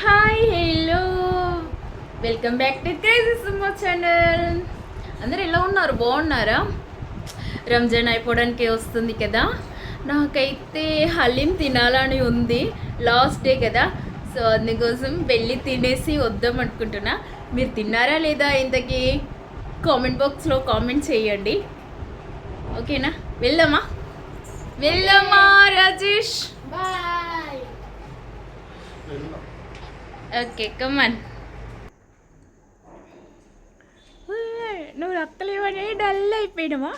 Hi hello welcome back to crazy Sumo channel. అందరు ఎలా ఉన్నారు? బాగున్నారా? రంజాన్ అయిపోవడానికి వస్తుంది కదా, నాకైతే హలీం తినాలని ఉంది. లాస్ట్ డే కదా, సో అందుకోసం వెళ్ళి తినేసి వద్దాం అనుకుంటున్నా. మీరు తిన్నారా లేదా ఇంతకీ కామెంట్ బాక్స్లో కామెంట్ చేయండి. ఓకేనా, వెళ్దామా వెళ్దామా రాజేష్? బాయ్. ఓకే, కమాన్. నువ్వు రక్కలేవని డల్ అయిపోయినావా?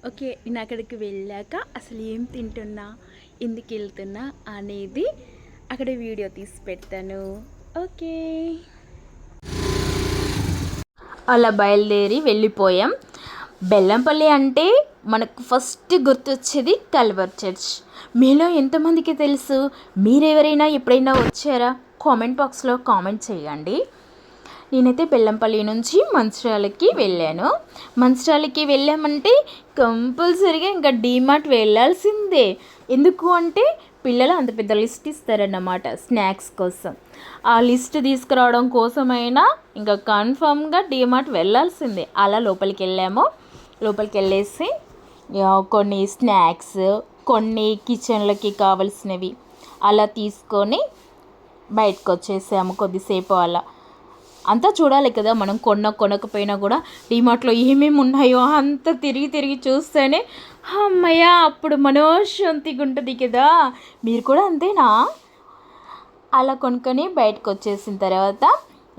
ఓకే, నేను అక్కడికి వెళ్ళాక అసలు ఏం తింటున్నా, ఎందుకు వెళ్తున్నా అనేది అక్కడ వీడియో తీసి పెడతాను. ఓకే, అలా బయలుదేరి వెళ్ళిపోయాం. బెల్లంపల్లి అంటే మనకు ఫస్ట్ గుర్తొచ్చేది కల్వర్ చర్చ్. మీలో ఎంతమందికి తెలుసు? మీరెవరైనా ఎప్పుడైనా వచ్చారా? కామెంట్ బాక్స్లో కామెంట్ చేయండి. నేనైతే బెల్లంపల్లి నుంచి మంచిర్యాలకి వెళ్ళాను. మంచిర్యాలకి వెళ్ళామంటే కంపల్సరీగా ఇంకా డీమార్ట్ వెళ్ళాల్సిందే. ఎందుకు అంటే పిల్లలు అంత పెద్ద లిస్ట్ ఇస్తారన్నమాట స్నాక్స్ కోసం. ఆ లిస్ట్ తీసుకురావడం కోసమైనా ఇంకా కన్ఫామ్గా డీమార్ట్ వెళ్ళాల్సిందే. అలా లోపలికి వెళ్ళాము. లోపలికి వెళ్ళేసి కొన్ని స్నాక్స్, కొన్ని కిచెన్లకి కావాల్సినవి అలా తీసుకొని బయటకు వచ్చేసాము. కొద్దిసేపు అలా అంతా చూడాలి కదా, మనం కొనకపోయినా కూడా డిమార్ట్లో ఏమేమి ఉన్నాయో అంతా తిరిగి తిరిగి చూస్తేనే అమ్మయ్య అప్పుడు మనోశాంతిగా ఉంటుంది కదా. మీరు కూడా అంతేనా? అలా కొనుక్కొని బయటకు వచ్చేసిన తర్వాత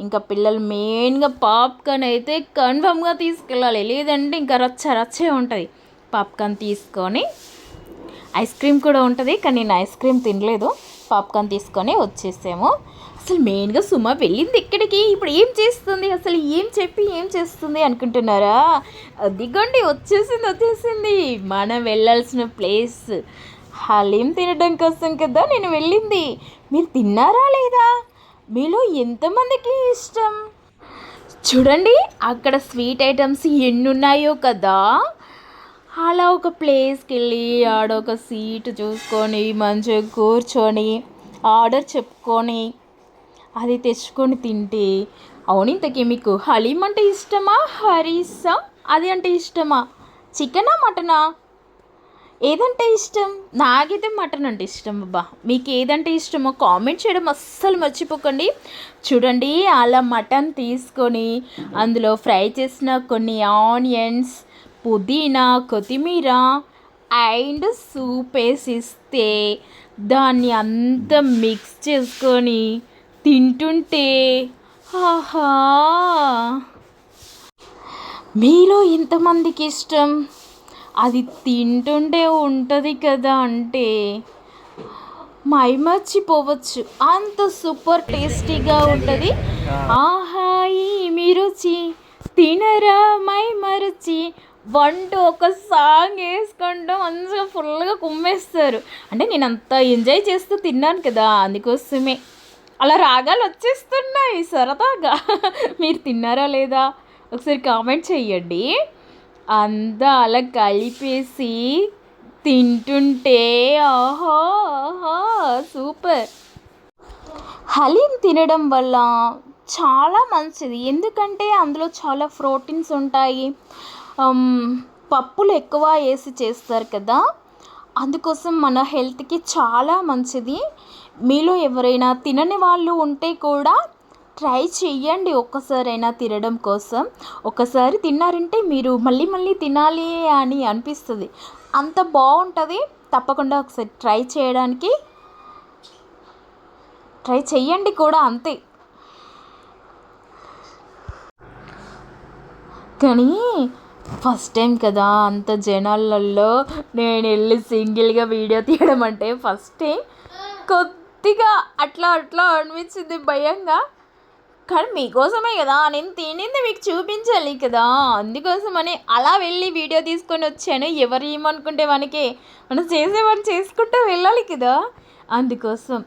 ఇంకా పిల్లలు మెయిన్గా పాప్కార్న్ అయితే కన్ఫామ్గా తీసుకెళ్ళాలి, లేదంటే ఇంకా రచ్చే ఉంటుంది. పాప్కార్న్ తీసుకొని ఐస్ క్రీమ్ కూడా ఉంటుంది, కానీ నేను ఐస్ క్రీమ్ తినలేదు. పాప్కార్న్ తీసుకొని వచ్చేసాము. అసలు మెయిన్గా సుమ వెళ్ళింది ఎక్కడికి, ఇప్పుడు ఏం చేస్తుంది, అసలు ఏం చెప్పి ఏం చేస్తుంది అనుకుంటున్నారా? అదిగోండి వచ్చేసింది మనం వెళ్ళాల్సిన ప్లేస్. హలీం తినడం కోసం కదా నేను వెళ్ళింది. మీరు తిన్నారా లేదా? మీలో ఎంతమందికి ఇష్టం? చూడండి అక్కడ స్వీట్ ఐటమ్స్ ఎన్ని ఉన్నాయో కదా. అలా ఒక ప్లేస్కి వెళ్ళి ఆడ ఒక సీట్ చూసుకొని మంచిగా కూర్చొని ఆర్డర్ చెప్పుకొని అది తెచ్చుకొని తింటే, అవును ఇంతకీ మీకు హలీం అంటే ఇష్టమా, హరీసా అది అంటే ఇష్టమా, చికెనా మటనా, ఏదంటే ఇష్టం? నాకైతే మటన్ అంటే ఇష్టం. అబ్బా, మీకు ఏదంటే ఇష్టమో కామెంట్ చేయడం అస్సలు మర్చిపోకండి. చూడండి అలా మటన్ తీసుకొని అందులో ఫ్రై చేసిన కొన్ని ఆనియన్స్, పుదీనా, కొత్తిమీర అండ్ సూప్ వేసిస్తే దాన్ని అంతా మిక్స్ చేసుకొని తింటుంటే ఆహా, మీలో ఎంతమందికి ఇష్టం? అది తింటుంటే ఉంటుంది కదా అంటే మైమర్చిపోవచ్చు, అంత సూపర్ టేస్టీగా ఉంటుంది. ఆహా మీ రుచి తినరా మైమరచి వంటూ ఒక సాంగ్ వేసుకుంటూ మంచిగా ఫుల్గా కుమ్మేస్తారు. అంటే నేను అంత ఎంజాయ్ చేస్తూ తిన్నాను కదా, అందుకోసమే అలా రాగాలు వచ్చేస్తున్నాయి సరదాగా. మీరు తిన్నారా లేదా ఒకసారి కామెంట్ చెయ్యండి. అంతా అలా కలిపేసి తింటుంటే ఆహా ఆహా సూపర్. హలీం తినడం వల్ల చాలా మంచిది, ఎందుకంటే అందులో చాలా ప్రోటీన్స్ ఉంటాయి. పప్పులు ఎక్కువ వేసి చేస్తారు కదా, అందుకోసం మన హెల్త్కి చాలా మంచిది. మీలో ఎవరైనా తినని వాళ్ళు ఉంటే కూడా ట్రై చెయ్యండి ఒక్కసారైనా తినడం కోసం. ఒకసారి తిన్నారంటే మీరు మళ్ళీ మళ్ళీ తినాలి అని అనిపిస్తుంది, అంత బాగుంటుంది. తప్పకుండా ఒకసారి ట్రై చెయ్యండి కూడా అంతే. కానీ ఫస్ట్ టైం కదా అంత జనాలలో నేను వెళ్ళి సింగిల్గా వీడియో తీయడం అంటే ఫస్ట్ టైం కొద్దిగా అట్లా అనిపించింది భయంగా. కానీ మీకోసమే కదా నేను తినింది మీకు చూపించాలి కదా, అందుకోసమని అలా వెళ్ళి వీడియో తీసుకొని వచ్చాను. ఎవరు ఏమనుకుంటే మనకి, మనం చేసేవాడిని చేసుకుంటూ వెళ్ళాలి కదా, అందుకోసం.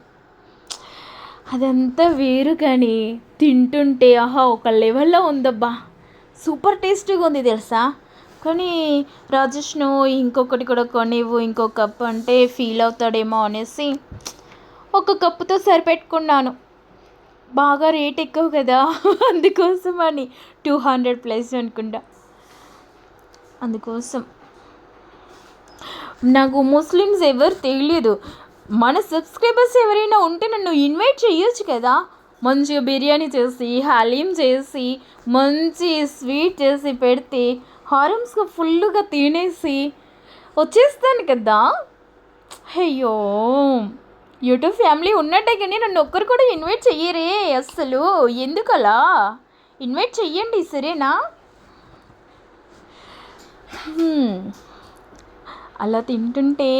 అదంతా వేరు, కానీ తింటుంటే ఆహా ఒక లెవెల్లో ఉందబ్బా, సూపర్ టేస్టీగా ఉంది తెలుసా. కానీ రాజేష్ నువ్వు ఇంకొకటి కూడా కొనివ్వు, ఇంకో కప్ అంటే ఫీల్ అవుతాడేమో అనేసి ఒక కప్పుతో సరిపెట్టుకున్నాను. బాగా రేట్ ఎక్కువ కదా అందుకోసం అని 200+ అనుకుంటా. అందుకోసం నాకు ముస్లిమ్స్ ఎవరు తెలియదు. మన సబ్స్క్రైబర్స్ ఎవరైనా ఉంటే నన్ను ఇన్వైట్ చేయొచ్చు కదా. మంచిగా బిర్యానీ చేసి, హలీం చేసి, మంచి స్వీట్ చేసి పెడితే హారమ్స్గా ఫుల్గా తినేసి వచ్చేస్తాను కదా. అయ్యో, యూట్యూబ్ ఫ్యామిలీ ఉన్నట్టే కానీ నన్ను ఒక్కరు కూడా ఇన్వైట్ చెయ్యరే అస్సలు. ఎందుకలా? ఇన్వైట్ చెయ్యండి సరేనా. అలా తింటుంటే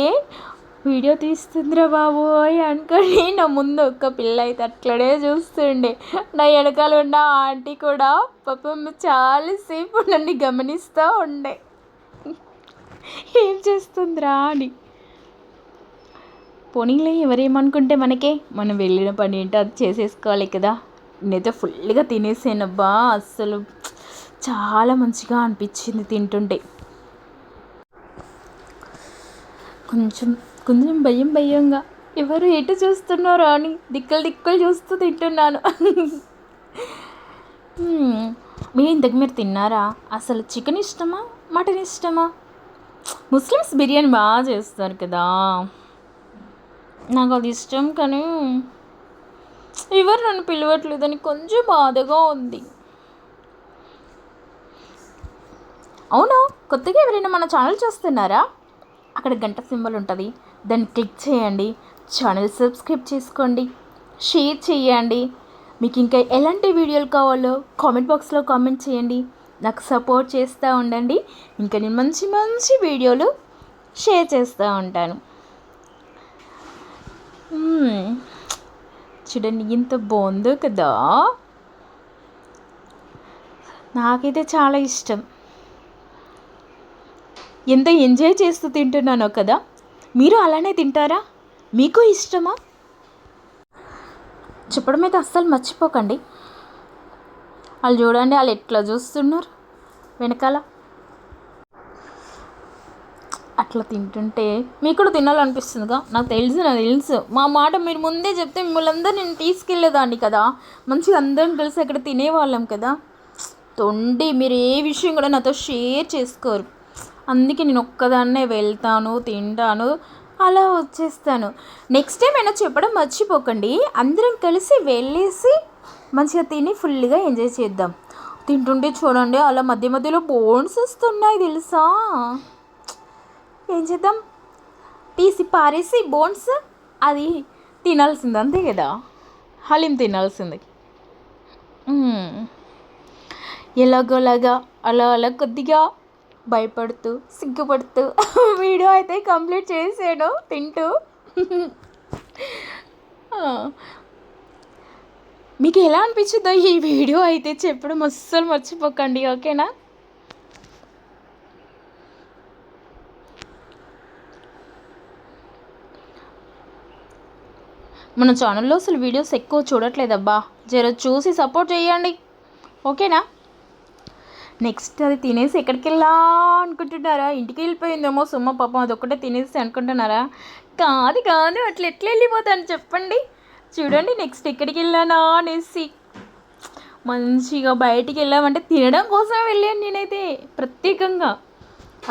వీడియో తీస్తుందిరా బాబోయ్ అనుకొని నా ముందు ఒక్క పిల్ల అయితే అట్లనే చూస్తుండే. నా వెనకాల ఉన్న ఆంటీ కూడా పాపం చాలాసేపు నన్ను గమనిస్తూ ఉండే, ఏం చేస్తుందిరా అని. పోనీలే, ఎవరేమనుకుంటే మనకే, మనం వెళ్ళిన పని ఏంటో అది చేసేసుకోవాలి కదా. నేనైతే ఫుల్గా తినేసానబ్బా. అస్సలు చాలా మంచిగా అనిపించింది తింటుంటే. కొంచెం కొంచెం భయంగా ఎవరు ఎటు చూస్తున్నారో అని దిక్కులు చూస్తూ తింటున్నాను. మీరు తిన్నారా? అసలు చికెన్ ఇష్టమా, మటన్ ఇష్టమా? ముస్లిమ్స్ బిర్యానీ బాగా చేస్తారు కదా, నాకు అది ఇష్టం. కానీ ఎవరు నన్ను పిలవట్లేదని కొంచెం బాధగా ఉంది. అవునా, కొత్తగా ఎవరైనా మన ఛానల్ చూస్తున్నారా? అక్కడ గంట సింబల్ ఉంటుంది, దాన్ని క్లిక్ చేయండి. ఛానల్ సబ్స్క్రైబ్ చేసుకోండి, షేర్ చేయండి. మీకు ఇంకా ఎలాంటి వీడియోలు కావాలో కామెంట్ బాక్స్లో కామెంట్ చేయండి. నాకు సపోర్ట్ చేస్తూ ఉండండి. ఇంకా నేను మంచి మంచి వీడియోలు షేర్ చేస్తూ ఉంటాను. చూడండి ఎంత బాగుందో కదా. నాకైతే చాలా ఇష్టం. ఎంత ఎంజాయ్ చేస్తూ తింటున్నానో కదా. మీరు అలానే తింటారా? మీకు ఇష్టమా? చెప్పడం అయితే అస్సలు మర్చిపోకండి. వాళ్ళు చూడండి, వాళ్ళు ఎట్లా చూస్తున్నారు వెనకాల. అట్లా తింటుంటే మీకు కూడా తినాలనిపిస్తుందిగా. నాకు తెలుసు. మా మాట మీరు ముందే చెప్తే మిమ్మల్ని అందరూ నేను తీసుకెళ్ళేదాన్ని కదా. మంచిగా అందరం కలిసి అక్కడ తినేవాళ్ళం కదా. తొండి మీరు ఏ విషయం కూడా నాతో షేర్ చేసుకోరు. అందుకే నేను ఒక్కదాన్నే వెళ్తాను, తింటాను, అలా వచ్చేస్తాను. నెక్స్ట్ టైం అయినా చెప్పడం మర్చిపోకండి. అందరం కలిసి వెళ్ళేసి మంచిగా తిని ఫుల్గా ఎంజాయ్ చేద్దాం. తింటుంటే చూడండి అలా మధ్య మధ్యలో బోన్స్ వస్తున్నాయి తెలుసా. ఏం చేద్దాం, తీసి పారేసి బోన్స్ అది తినాల్సింది, అంతే కదా. హలీం తినాల్సింది. ఎలాగోలాగా అలా కొద్దిగా భయపడుతూ సిగ్గుపడుతూ వీడియో అయితే కంప్లీట్ చేసాను తింటూ. మీకు ఎలా అనిపించిందో ఈ వీడియో అయితే చెప్పడం అస్సలు మర్చిపోకండి, ఓకేనా. మన ఛానల్లో అసలు వీడియోస్ ఎక్కువ చూడట్లేదబ్బా, జర చూసి సపోర్ట్ చేయండి, ఓకేనా. నెక్స్ట్ అది తినేసి ఎక్కడికి వెళ్ళా అనుకుంటున్నారా? ఇంటికి వెళ్ళిపోయిందేమో సుమ్మ పాపం, అదొక్కటే తినేసి అనుకుంటున్నారా? కాదు, అట్లా ఎట్లా వెళ్ళిపోతాను చెప్పండి. చూడండి నెక్స్ట్ ఎక్కడికి వెళ్ళానా అనేసి. మంచిగా బయటికి వెళ్ళామంటే తినడం కోసం వెళ్ళాను నేనైతే ప్రత్యేకంగా.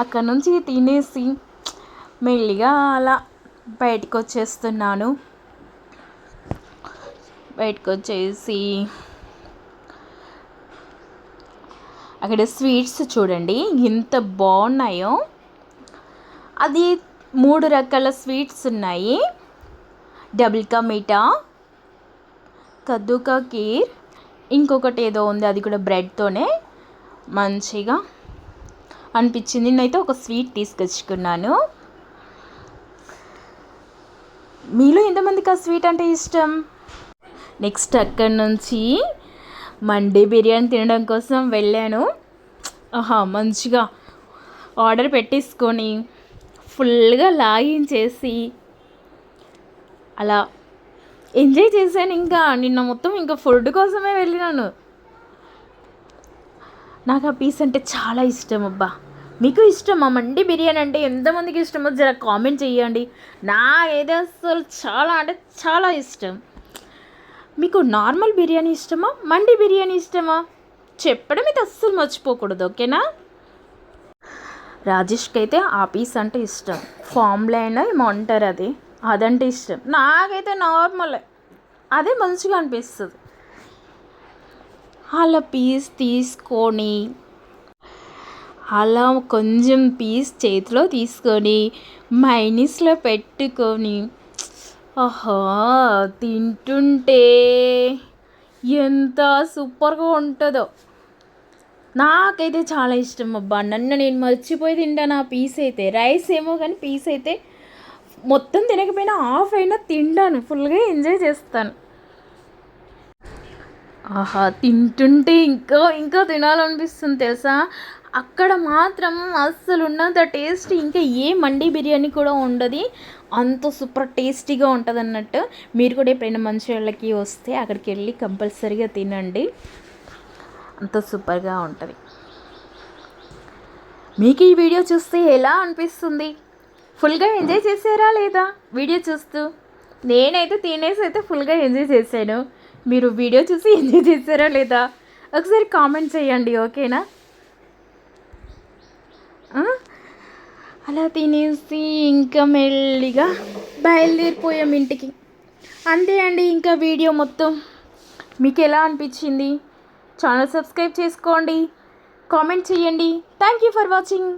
అక్కడ నుంచి తినేసి మెల్లిగా అలా బయటకు వచ్చేస్తున్నాను. బయటకు వచ్చేసి అక్కడ స్వీట్స్ చూడండి ఎంత బాగున్నాయో. అది 3 రకాల స్వీట్స్ ఉన్నాయి. డబుల్ కా మీఠా, కద్దు కా కీర్, ఇంకొకటి ఏదో ఉంది, అది కూడా బ్రెడ్తోనే మంచిగా అనిపించింది. నేనైతే ఒక స్వీట్ తీసుకొచ్చుకున్నాను. మీలో ఎంతమందికి ఆ స్వీట్ అంటే ఇష్టం? నెక్స్ట్ అక్కడి నుంచి మండీ బిర్యానీ తినడం కోసం వెళ్ళాను. మంచిగా ఆర్డర్ పెట్టేసుకొని ఫుల్గా లాగించేసి అలా ఎంజాయ్ చేశాను. ఇంకా నిన్న మొత్తం ఇంకా ఫుడ్ కోసమే వెళ్ళినాను. నాకు ఆ పీస్ అంటే చాలా ఇష్టం అబ్బా. మీకు ఇష్టమా మండి బిర్యానీ అంటే ఎంతమందికి ఇష్టమో జర కామెంట్ చేయండి. నాకైతే అసలు చాలా అంటే చాలా ఇష్టం. మీకు నార్మల్ బిర్యానీ ఇష్టమా, మండి బిర్యానీ ఇష్టమా? చెప్పడం అయితే అస్సలు మర్చిపోకూడదు, ఓకేనా? రాజేష్కి అయితే ఆ పీస్ అంటే ఇష్టం. ఫామ్లైన్ ఏమో అంటారు, అదంటే ఇష్టం. నాకైతే నార్మల్ అదే మంచిగా అనిపిస్తుంది. అలా పీస్ తీసుకొని అలా కొంచెం పీస్ చేతిలో తీసుకొని మైనీస్లో పెట్టుకొని ఆహా తింటుంటే ఎంత సూపర్గా ఉంటుందో. నాకైతే చాలా ఇష్టం అబ్బా. నేను మర్చిపోయి తింటాను ఆ పీస్ అయితే. రైస్ ఏమో కానీ పీస్ అయితే మొత్తం తినకపోయినా హాఫ్ అయినా తింటాను, ఫుల్గా ఎంజాయ్ చేస్తాను. ఆహా తింటుంటే ఇంకా ఇంకా తినాలనిపిస్తుంది తెలుసా. అక్కడ మాత్రం అస్సలు ఉన్నంత టేస్ట్ ఇంకా ఏ మండి బిర్యానీ కూడా ఉండదు. అంత సూపర్ టేస్టీగా ఉంటుంది అన్నట్టు. మీరు కూడా ఎప్పుడైనా మంచి వాళ్ళకి వస్తే అక్కడికి వెళ్ళి కంపల్సరీగా తినండి, అంత సూపర్గా ఉంటుంది. మీకు ఈ వీడియో చూస్తే ఎలా అనిపిస్తుంది? ఫుల్గా ఎంజాయ్ చేసారా లేదా వీడియో చూస్తూ? నేనైతే తినేసి అయితే ఫుల్గా ఎంజాయ్ చేశాను. మీరు వీడియో చూసి ఎంజాయ్ చేసారా లేదా ఒకసారి కామెంట్ చేయండి, ఓకేనా? అలా తినేసి ఇంకా మెల్లిగా బయలుదేరిపోయాం ఇంటికి. అంతే అండి, ఇంకా వీడియో మొత్తం. మీకు ఎలా అనిపించింది? ఛానల్ సబ్స్క్రైబ్ చేసుకోండి, కామెంట్ చేయండి. Thank you for watching.